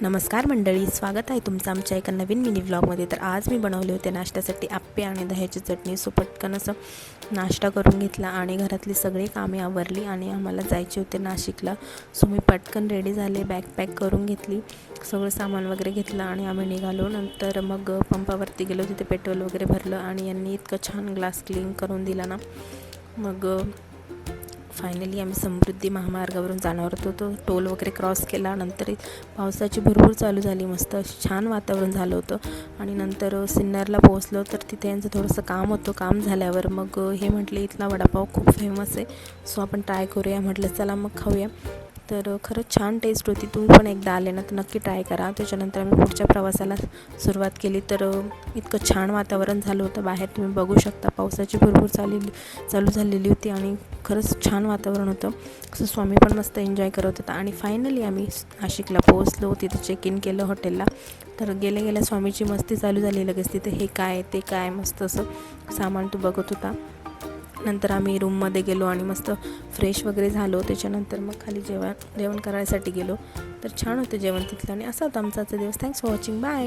नमस्कार मंडळी, स्वागत आहे तुमचं आमच्या एका नवीन मिनी व्लॉगमध्ये। तर आज मी बनवले होते नाश्त्यासाठी आप्पे आणि दह्याची चटणी। सो पटकन असं नाश्ता करून घेतला आणि घरातली सगळी कामे आवरली आणि आम्हाला जायचे होते नाशिकला। सो मी पटकन रेडी झाले, बॅग पॅक करून घेतली, सगळं सामान वगैरे घेतलं आणि आम्ही निघालो। नंतर मग पंपावरती गेलो, तिथे पेट्रोल वगैरे भरलं आणि यांनी इतकं छान ग्लास क्लीन करून दिला ना। मग फायनली आम्ही समृद्धी महामार्गावरून जाणार होतो। टोल वगैरे क्रॉस केला, नंतर पावसाची भरपूर चालू झाली, मस्त छान वातावरण झालं होतं। आणि नंतर सिन्नरला पोहोचलो, तर तिथे यांचं थोडंसं काम होतं। काम झाल्यावर मग हे म्हटले इथला वडापाव खूप फेमस आहे, सो आपण ट्राय करूया। म्हटलं चला मग खाऊया। तर खरंच छान टेस्ट होती, तुम्ही पण एकदा आले ना तर नक्की ट्राय करा। त्याच्यानंतर आम्ही पुढच्या प्रवासाला सुरुवात केली। तर इतकं छान वातावरण झालं होतं, बाहेर तुम्ही बघू शकता पावसाची भरपूर चालू झालेली होती आणि खरंच छान वातावरण होतं। सो स्वामी पण मस्त एन्जॉय करत होता। आणि फायनली आम्ही नाशिकला पोहोचलो, तिथे चेक इन केलं हॉटेलला। तर गेल्या स्वामीची मस्ती चालू झाली लगेच, तिथे हे काय ते काय मस्त असं सामान तो बघत होता। नंतर आम्ही रूममध्ये गेलो आणि मस्त फ्रेश वगैरे झालो। त्याच्यानंतर मग खाली जेवण करायसाठी गेलो। तर छान होतं जेवण तिथलं आणि असा होता आमचा दिवस। Thanks for watching, bye.